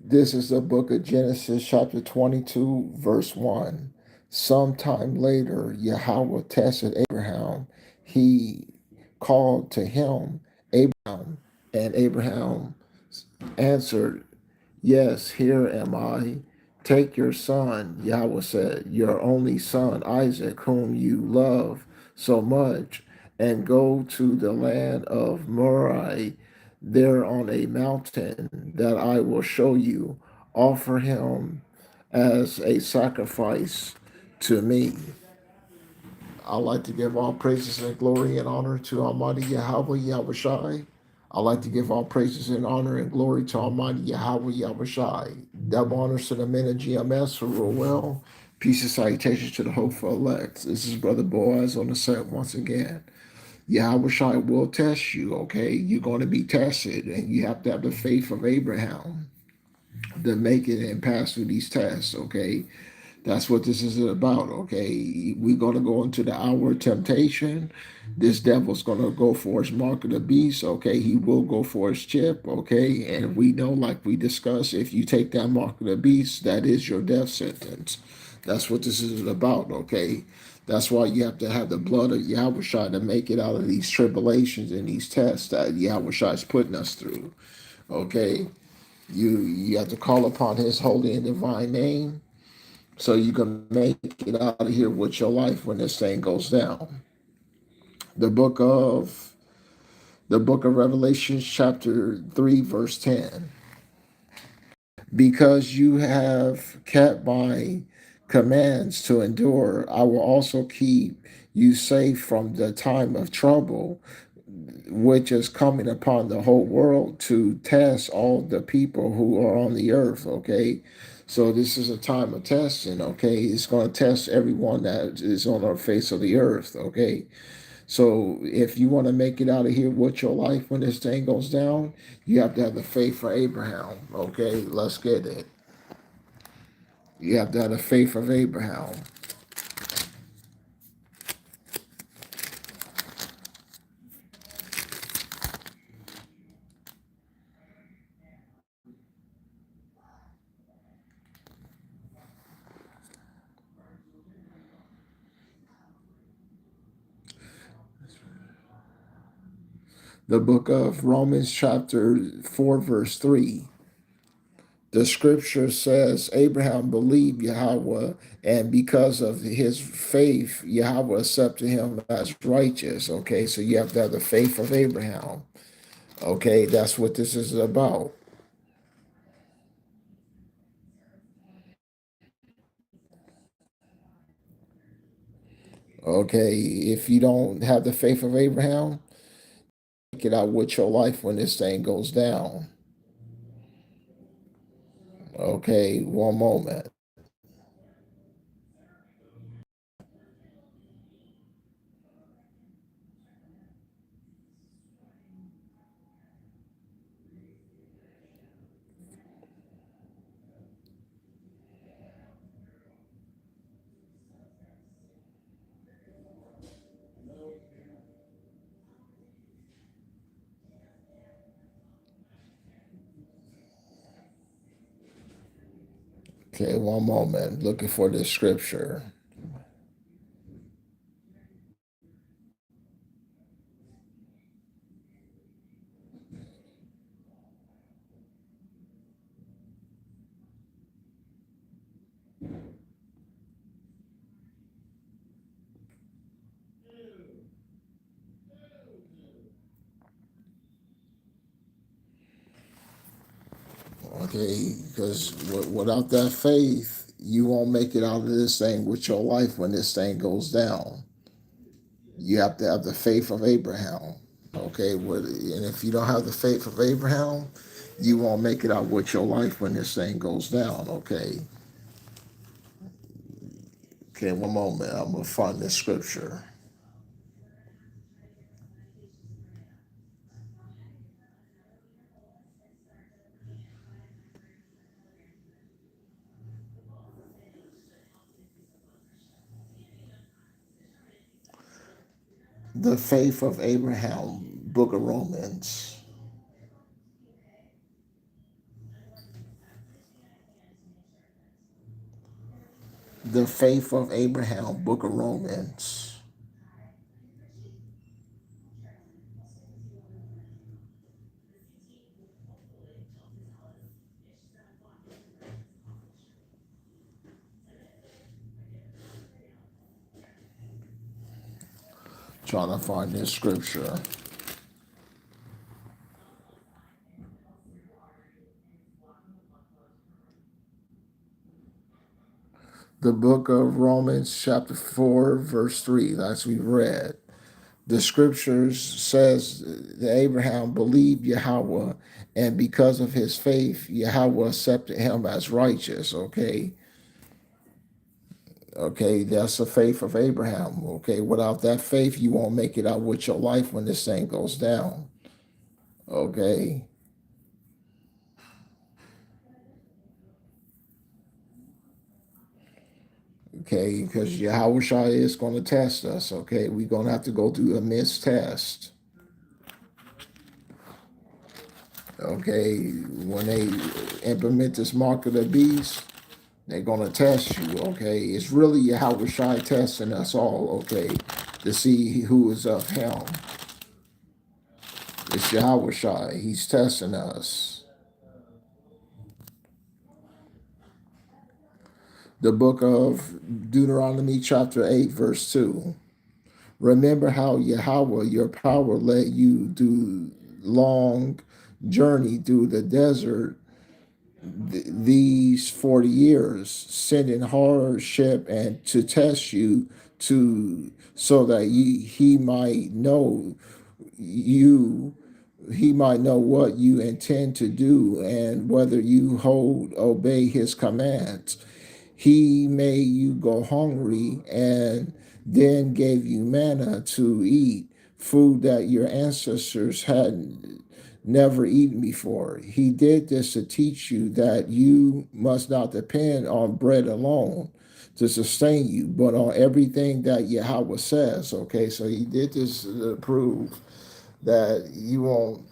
This is the book of Genesis, chapter 22, verse 1. Sometime later, Yahweh tested Abraham. He called to him, Abraham, and Abraham answered, Yes, here am I. Take your son, Yahweh said, your only son, Isaac, whom you love so much, and go to the land of Moriah, there on a mountain that I will show you. Offer him as a sacrifice to me. I like to give all praises and glory and honor to Almighty Yahweh Yahushai. I like to give all praises and honor and glory to Almighty Yahweh Yahushai. Double honors to the men of GMS who rule well. Peace and salutations to the hopeful elect. This is Brother Boaz on the set once again. Yahushai will test you, okay? You're going to be tested, and you have to have the faith of Abraham to make it and pass through these tests, okay? That's what this is about, okay? We're going to go into the hour of temptation. This devil's going to go for his mark of the beast, okay? He will go for his chip, okay? And we know, like we discussed, if you take that mark of the beast, that is your death sentence. That's what this is about, okay? That's why you have to have the blood of Yahweh to make it out of these tribulations and these tests that Yahweh is putting us through, okay? You have to call upon his holy and divine name so you can make it out of here with your life when this thing goes down. The book of Revelation, chapter 3, verse 10. Because you have kept my commands to endure, I will also keep you safe from the time of trouble, which is coming upon the whole world to test all the people who are on the earth, okay? So this is a time of testing, okay? It's going to test everyone that is on the face of the earth, okay? So if you want to make it out of here with your life when this thing goes down, you have to have the faith for Abraham, okay? Let's get it. You have to have the faith of Abraham. The book of Romans, chapter 4, verse 3. The scripture says Abraham believed Yahweh, and because of his faith, Yahweh accepted him as righteous. Okay, so you have to have the faith of Abraham. Okay, that's what this is about. Okay, if you don't have the faith of Abraham, take it out with your life when this thing goes down. Okay, one moment. Okay, one moment. Looking for this scripture. Okay, because without that faith, you won't make it out of this thing with your life when this thing goes down. You have to have the faith of Abraham. Okay, and if you don't have the faith of Abraham, you won't make it out with your life when this thing goes down. Okay. Okay, one moment. I'm gonna find this scripture. The faith of Abraham, Book of Romans. The faith of Abraham, Book of Romans. Trying to find this scripture. The book of Romans, chapter 4, verse 3, as we read. The scriptures says that Abraham believed Yahweh, and because of his faith, Yahweh accepted him as righteous. Okay, that's the faith of Abraham. Okay, without that faith, you won't make it out with your life when this thing goes down. Okay. Okay, because Yahweh Shai is going to test us. Okay, we're going to have to go through a missed test. Okay, when they implement this mark of the beast, they're going to test you. Okay, it's really Yahweh Shai testing us all. Okay, to see who is of him. It's Yahweh Shai. He's testing us. The book of Deuteronomy, chapter 8, verse 2. Remember how Yahweh, your power, led you do long journey through the desert these 40 years, sending hardship and to test you to so that he might know you he might know what you intend to do and whether you obey his commands. He made you go hungry and then gave you manna to eat, food that your ancestors had never eaten before. He did this to teach you that you must not depend on bread alone to sustain you, but on everything that Yahweh says. Okay, so he did this to prove that you won't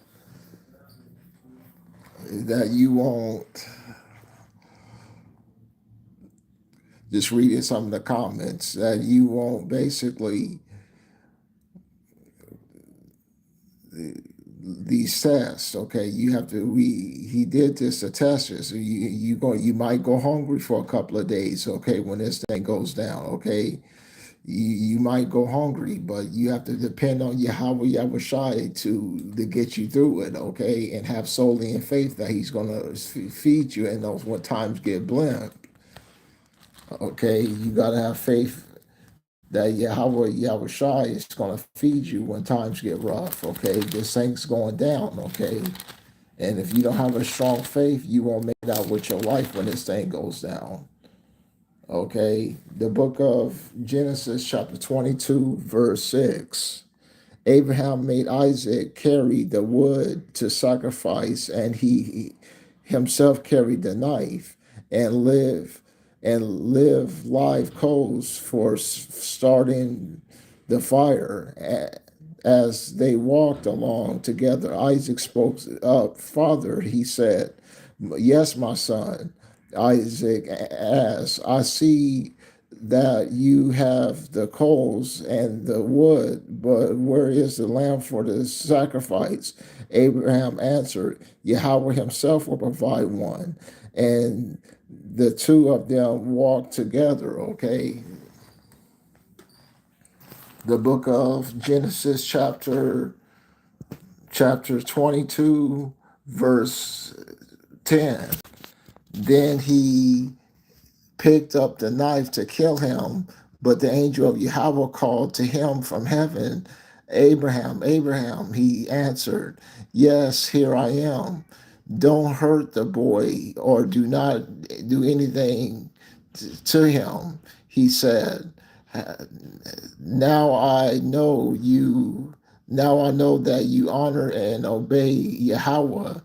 just reading some of the comments that you won't basically these tests. Okay, you have to. He did this to test us. So you might go hungry for a couple of days. Okay, when this thing goes down. Okay, you might go hungry, but you have to depend on Yahweh Shai to get you through it. Okay, and have solely in faith that He's gonna feed you in those when times get blimp. Okay, you gotta have faith that Yahweh Shai is going to feed you when times get rough. Okay, this thing's going down. Okay, and if you don't have a strong faith, you won't make it out with your life when this thing goes down. Okay, the book of Genesis, chapter 22, verse 6. Abraham made Isaac carry the wood to sacrifice, and he himself carried the knife and live live coals for starting the fire. As they walked along together, Isaac spoke up. Father, he said, yes, my son. Isaac asked, I see that you have the coals and the wood, but where is the lamb for the sacrifice? Abraham answered, Yahweh himself will provide one. And the two of them walked together. Okay, the book of Genesis, chapter 22, verse 10. Then he picked up the knife to kill him, but the angel of Yahweh called to him from heaven, Abraham, Abraham. He answered, yes, here I am. Don't hurt the boy or do not do anything to him. He said, now I know that you honor and obey Yahweh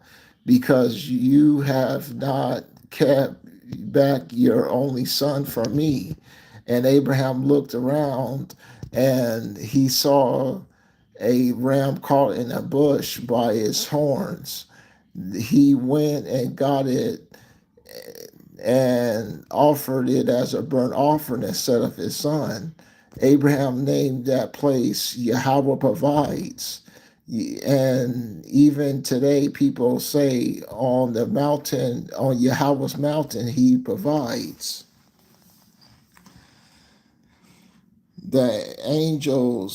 because you have not kept back your only son from me. And Abraham looked around and he saw a ram caught in a bush by its horns. He went and got it and offered it as a burnt offering instead of his son. Abraham named that place Yahweh Provides. And even today, people say on the mountain, on Yahweh's mountain, he provides. The angel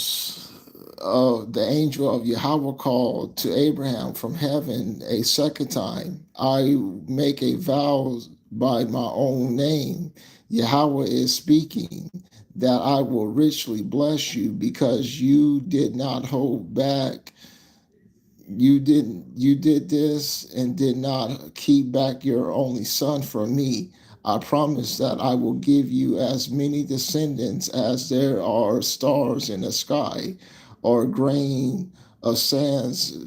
of Yahweh called to Abraham from heaven a second time. I make a vow by my own name. Yahweh is speaking that I will richly bless you because you did not hold back. You did this and did not keep back your only son from me. I promise that I will give you as many descendants as there are stars in the sky or grain of sands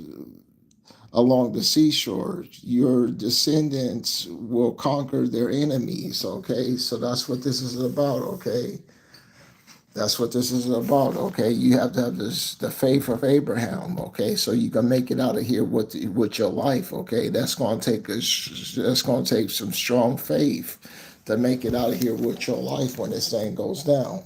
along the seashore. Your descendants will conquer their enemies. Okay, so that's what this is about. Okay, that's what this is about. Okay, you have to have the faith of Abraham. Okay, so you can make it out of here with your life. Okay, that's going to take some strong faith to make it out of here with your life when this thing goes down.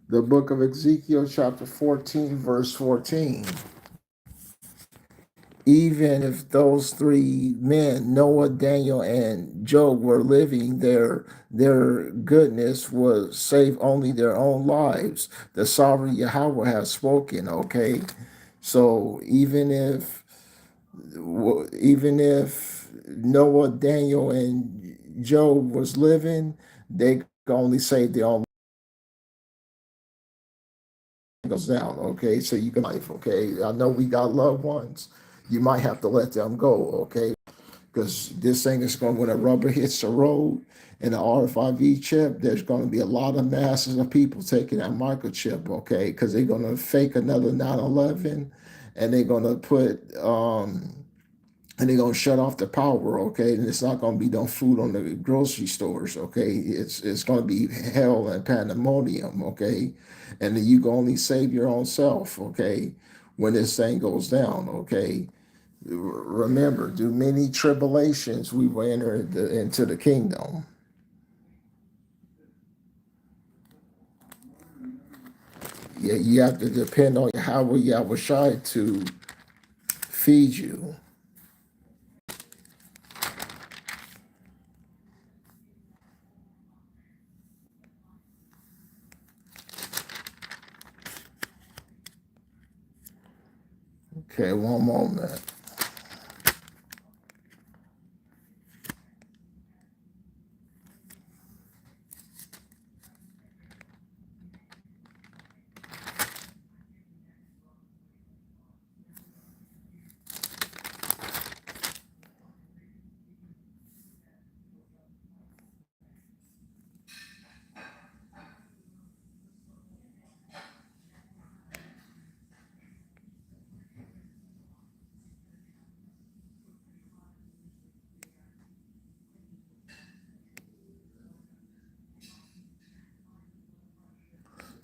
The book of Ezekiel, chapter 14, verse 14. Even if those three men, Noah, Daniel, and Job, were living, their goodness would save only their own lives. The sovereign Yahweh has spoken. Okay, so even if Noah, Daniel, and Job was living, they could only save their own goes down. Okay, so you can life. Okay, I know we got loved ones. You might have to let them go. Okay, because this thing is going when a rubber hits the road and the RFID chip, there's going to be a lot of masses of people taking that microchip. Okay, because they're going to fake another 9/11, and they're going to put and they're gonna shut off the power, okay? And it's not gonna be no food on the grocery stores, okay? It's gonna be hell and pandemonium, okay? And then you can only save your own self, okay? When this thing goes down, okay? Remember, through many tribulations, we will enter into the kingdom. Yeah, you have to depend on Yahweh Shai to feed you. Okay, one moment.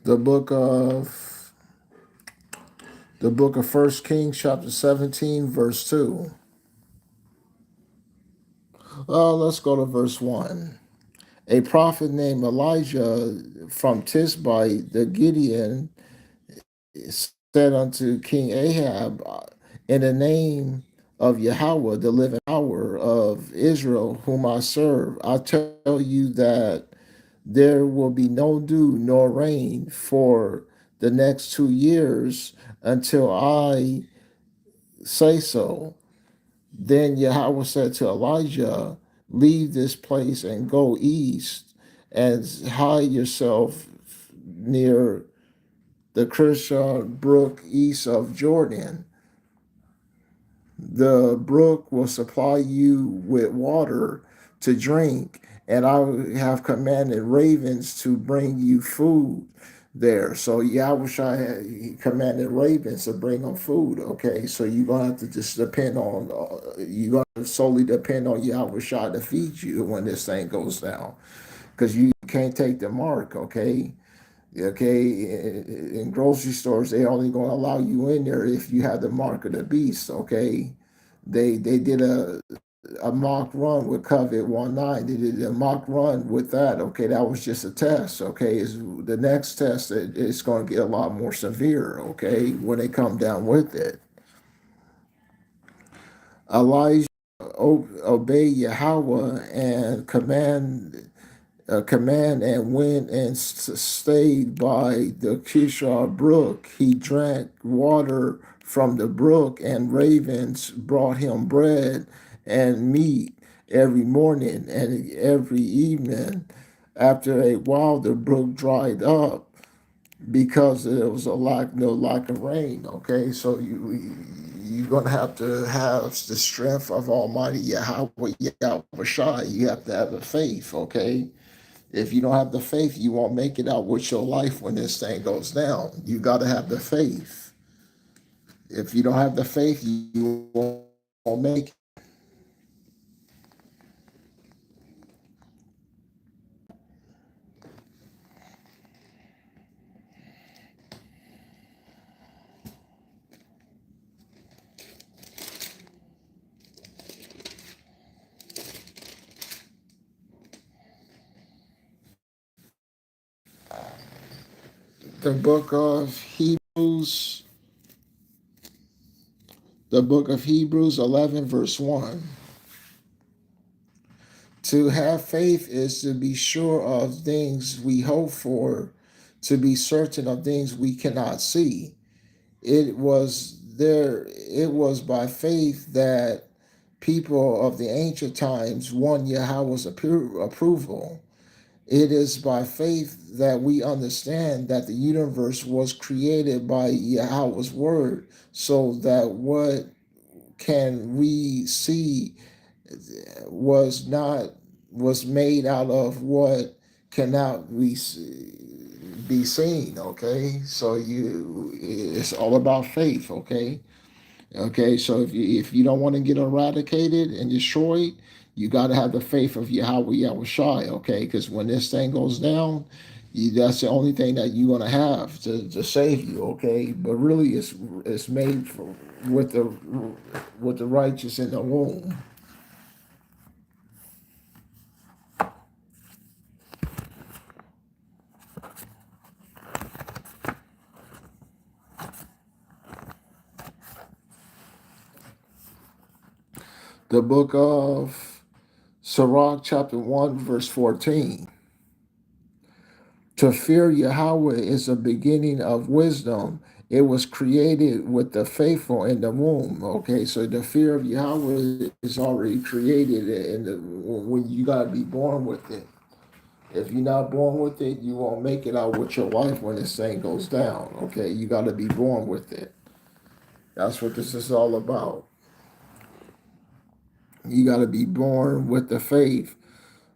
The book of the book of First Kings, chapter 17, verse 2. Let's go to verse 1. A prophet named Elijah from Tisbite the Gideon said unto King Ahab, in the name of Yahweh, the living power of Israel, whom I serve, I tell you that there will be no dew nor rain for the next 2 years until I say so. Then Yahweh said to Elijah, leave this place and go east and hide yourself near the Kishon brook east of Jordan. The brook will supply you with water to drink, and I have commanded ravens to bring you food. there. So Yahushua he commanded ravens to bring them food. Okay, so you're gonna have to just depend on you're gonna solely depend on Yahushua to feed you when this thing goes down, because you can't take the mark. Okay. Okay, in grocery stores, they only gonna allow you in there if you have the mark of the beast. Okay, they did a mock run with COVID-19. They did a mock run with that. Okay, that was just a test. Okay, is the next test it's going to get a lot more severe. Okay, when they come down with it, Elijah obeyed Yahweh and command and went and stayed by the Kishar brook. He drank water from the brook, and ravens brought him bread and meat every morning and every evening. After a while, the brook dried up because there was no lack of rain. Okay, so you're gonna have to have the strength of Almighty Yahweh Yahweh. You have to have the faith. Okay, if you don't have the faith, you won't make it out with your life when this thing goes down. You got to have the faith. If you don't have the faith, you won't make it. The book of Hebrews, the book of Hebrews 11, verse 1. To have faith is to be sure of things we hope for, to be certain of things we cannot see. It was by faith that people of the ancient times won Yahweh's approval. It is by faith that we understand that the universe was created by Yahweh's word, so that what can we see was not was made out of what cannot be seen. Okay, so it's all about faith. Okay. Okay, so if you don't want to get eradicated and destroyed, you got to have the faith of Yahweh Yahushai, okay? Because when this thing goes down, that's the only thing that you're going to have to save you, okay? But really, it's made for with the righteous in the womb. The book of Sirach, chapter 1, verse 14. To fear Yahweh is the beginning of wisdom. It was created with the faithful in the womb. Okay, so the fear of Yahweh is already created, when you got to be born with it. If you're not born with it, you won't make it out with your life when this thing goes down. Okay, you got to be born with it. That's what this is all about. You got to be born with the faith.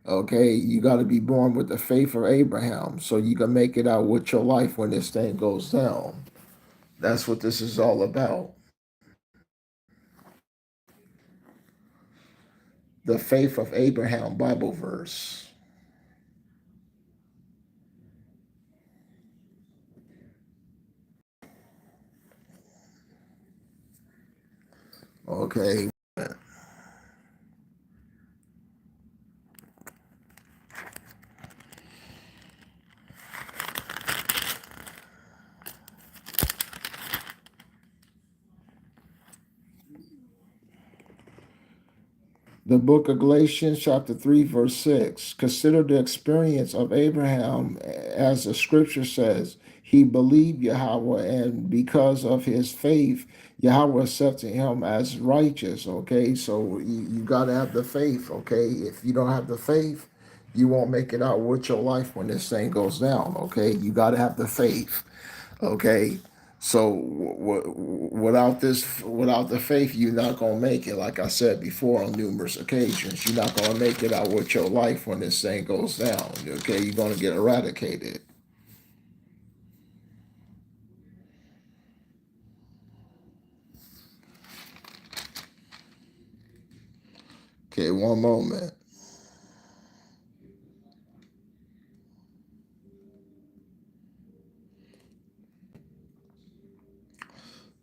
Okay, you got to be born with the faith of Abraham so you can make it out with your life when this thing goes down. That's what this is all about. The faith of Abraham Bible verse. Okay. The book of Galatians, chapter 3, verse 6. Consider the experience of Abraham, as the scripture says. He believed Yahweh, and because of his faith, Yahweh accepted him as righteous. Okay, so you got to have the faith. Okay, if you don't have the faith, you won't make it out with your life when this thing goes down. Okay, you got to have the faith. Okay, so without the faith, you're not gonna make it. Like I said before on numerous occasions, you're not gonna make it out with your life when this thing goes down. Okay, you're gonna get eradicated. Okay, one moment.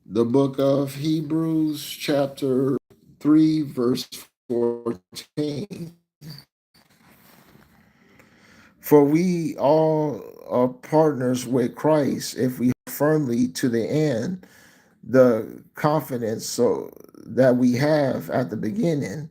The book of Hebrews, chapter 3, verse 14. For we all are partners with Christ if we hold firmly to the end the confidence so that we have at the beginning.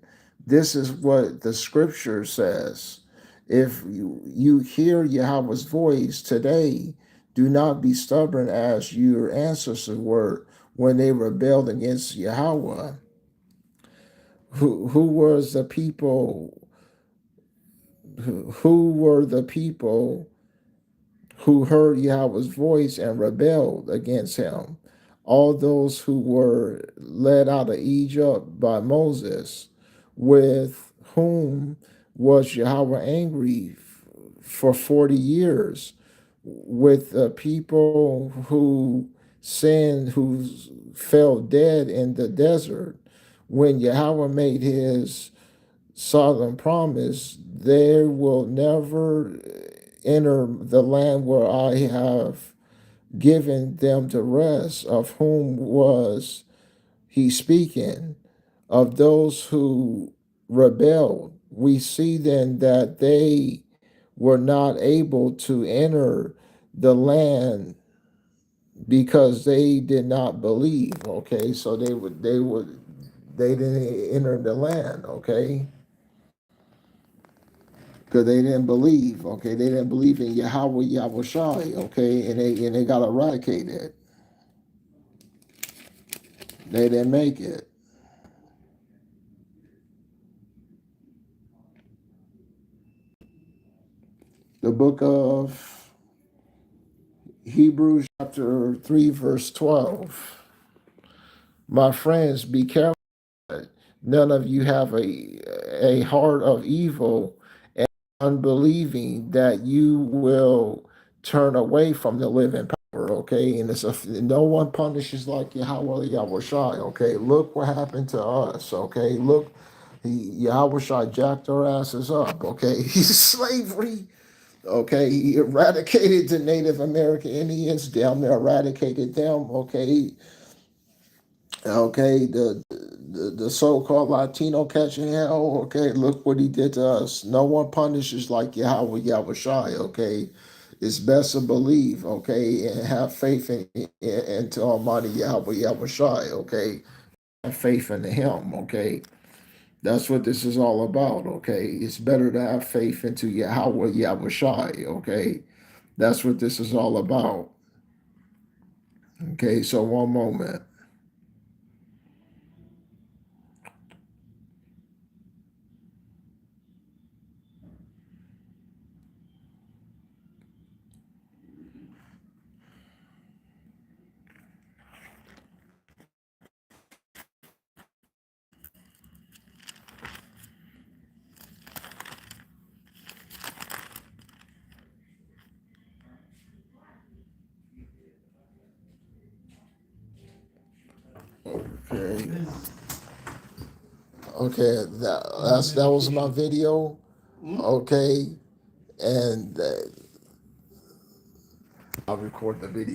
This is what the scripture says. If you hear Yahweh's voice today, do not be stubborn as your ancestors were when they rebelled against Yahweh. Who was the people? Who were the people who heard Yahweh's voice and rebelled against him? All those who were led out of Egypt by Moses, with whom was Yahweh angry for 40 years, with the people who sinned, who fell dead in the desert. When Yahweh made his solemn promise, they will never enter the land where I have given them to rest. Of whom was he speaking? Of those who rebelled. We see then that they were not able to enter the land because they did not believe. Okay, so they didn't enter the land. Okay, because they didn't believe. Okay, they didn't believe in Yahweh Yahushai. Okay, and they got eradicated. They didn't make it. The book of Hebrews, chapter 3, verse 12. My friends, be careful that none of you have a heart of evil and unbelieving, that you will turn away from the living power. Okay, and no one punishes like Yahweh Yahushai. Okay, look what happened to us. Okay, look, Yahushai jacked our asses up. Okay, slavery. Okay, he eradicated the Native American Indians, damn near eradicated them. Okay, the so-called Latino catching hell. Okay, look what he did to us. No one punishes like Yahweh Yahushai. Okay, it's best to believe. Okay, and have faith into Almighty Yahweh Yahushai. Okay, have faith in Him. Okay. That's what this is all about, okay? It's better to have faith into Yahweh Yahushai, okay? That's what this is all about. Okay, so one moment. Okay. Okay, that was my video. Okay, and I'll record the video.